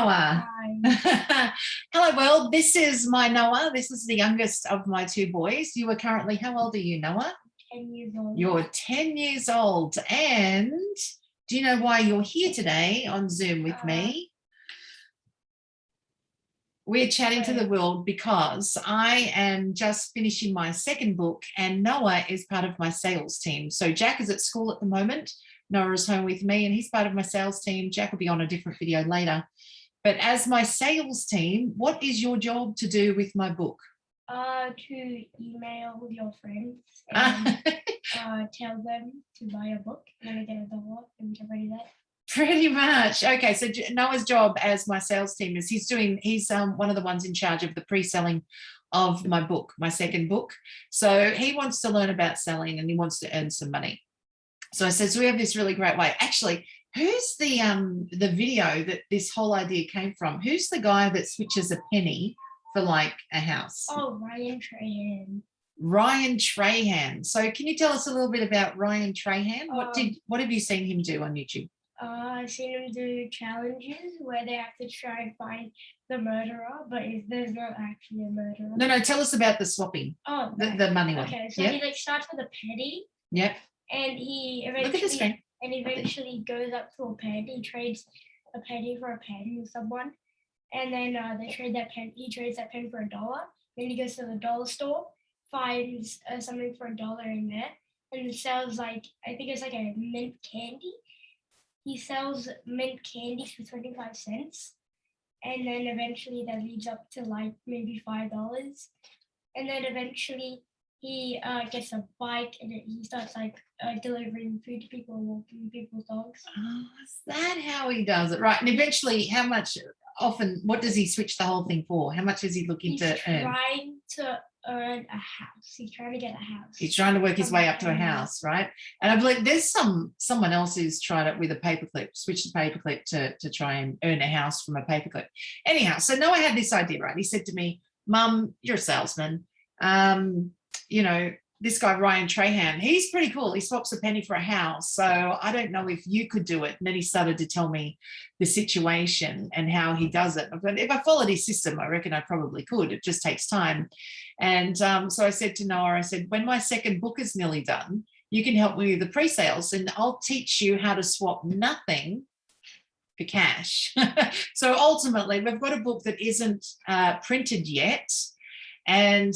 Noah. Hi. Hello, world. This is my Noah. This is the youngest of my two boys. You are currently, how old are you, Noah? 10 years old. You're 10 years old. And do you know why you're here today on Zoom with me? We're chatting to the world because I am just finishing my second book and Noah is part of my sales team. So Jack is at school at the moment. Noah is home with me and he's part of my sales team. Jack will be on a different video later. But as my sales team, what is your job to do with my book? To email your friends and tell them to buy a book and then get a dollar and get ready that. Pretty much. Okay, so Noah's job as my sales team is he's one of the ones in charge of the pre-selling of my book, my second book. So he wants to learn about selling and he wants to earn some money. So I said, so we have this really great way. Actually, who's the video that this whole idea came from? Who's the guy that switches a penny for like a house? Oh, Ryan Trahan. Ryan Trahan. So can you tell us a little bit about Ryan Trahan? What have you seen him do on YouTube? I've seen him do challenges where they have to try and find the murderer, but there's not actually a murderer. No, tell us about the swapping. Oh, the money one. Okay, so he starts with a penny. Yep. And he Look at the screen. eventually goes up to a penny. He trades a penny for a pen with someone, and then they trade that pen. He trades that pen for $1. Then he goes to the dollar store, finds something for $1 in there, and sells I think it's like a mint candy. He sells mint candy for 25 cents, and then eventually that leads up to like maybe $5, and then eventually he gets a bike and he starts delivering food to people and walking people's dogs. Oh, is that how he does it? Right. And eventually, what does he switch the whole thing for? How much is he looking to earn? He's trying to earn a house. He's trying to get a house. He's trying to work his way up to a house, right? And I believe there's someone else who's tried it with a paperclip, switched the paperclip to try and earn a house from a paperclip. Anyhow, so Noah had this idea, right? He said to me, Mum, you're a salesman. This guy, Ryan Trahan, he's pretty cool. He swaps a penny for a house. So I don't know if you could do it. And then he started to tell me the situation and how he does it. But if I followed his system, I reckon I probably could. It just takes time. And so I said to Noah, when my second book is nearly done, you can help me with the pre-sales and I'll teach you how to swap nothing for cash. So ultimately, we've got a book that isn't printed yet. And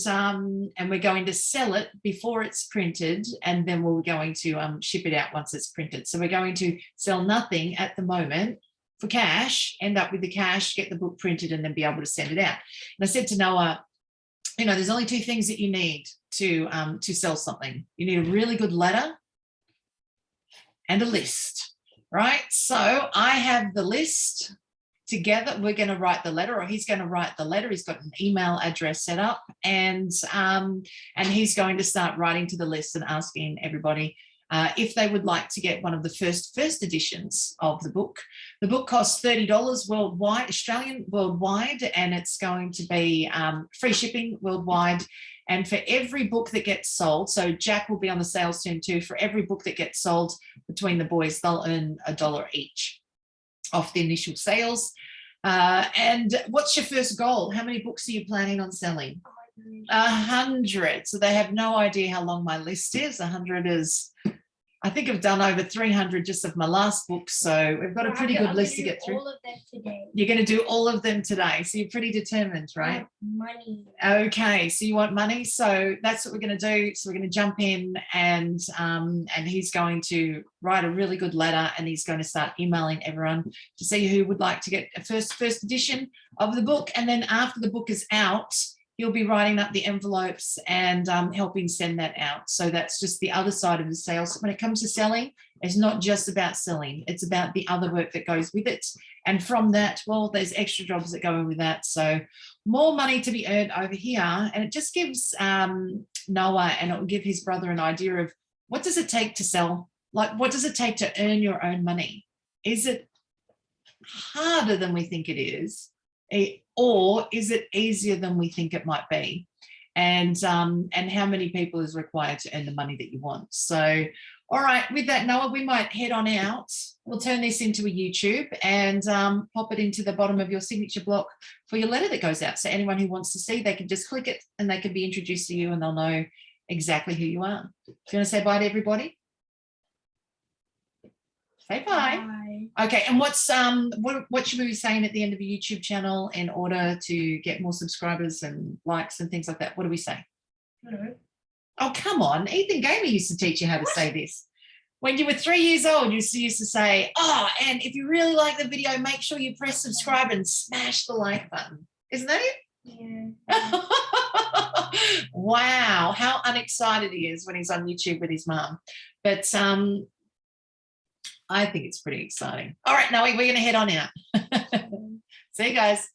we're going to sell it before it's printed, and then we're going to ship it out once it's printed. So we're going to sell nothing at the moment for cash, end up with the cash, get the book printed, and then be able to send it out. And I said to Noah, there's only two things that you need to sell something. You need a really good letter and a list, right? So I have the list. Together, we're going to write the letter, or he's going to write the letter. He's got an email address set up, and he's going to start writing to the list and asking everybody if they would like to get one of the first editions of the book. The book costs $30 worldwide, Australian worldwide, and it's going to be free shipping worldwide. And for every book that gets sold, so Jack will be on the sales team too, for every book that gets sold between the boys, they'll earn $1 each off the initial sales. And what's your first goal? How many books are you planning on selling? 100. So they have no idea how long my list is. 100 is, I think I've done over 300 just of my last book. So we've got a pretty good list to get through. All of them today. You're going to do all of them today. So you're pretty determined, right? Money. Okay. So you want money. So that's what we're going to do. So we're going to jump in and he's going to write a really good letter and he's going to start emailing everyone to see who would like to get a first edition of the book. And then after the book is out, he'll be writing up the envelopes and helping send that out. So that's just the other side of the sales. When it comes to selling, it's not just about selling. It's about the other work that goes with it. And from that, well, there's extra jobs that go in with that. So more money to be earned over here. And it just gives Noah, and it will give his brother an idea of what does it take to sell? Like, what does it take to earn your own money? Is it harder than we think it is? Or is it easier than we think it might be? And how many people is required to earn the money that you want? So, all right, with that, Noah, we might head on out We'll turn this into a YouTube and pop it into the bottom of your signature block for your letter that goes out. So anyone who wants to see, they can just click it and they can be introduced to you and they'll know exactly who you are. Do you want to say bye to everybody? Say bye. Bye. Okay, and what should we be saying at the end of a YouTube channel in order to get more subscribers and likes and things like that? What do we say? No. Oh, come on. Ethan Gamer used to teach you how to say this. When you were 3 years old, you used to say, oh, and if you really like the video, make sure you press subscribe and smash the like button. Isn't that it? Yeah. Wow, how unexcited he is when he's on YouTube with his mum. But I think it's pretty exciting. All right, Noe, we're going to head on out. See you guys.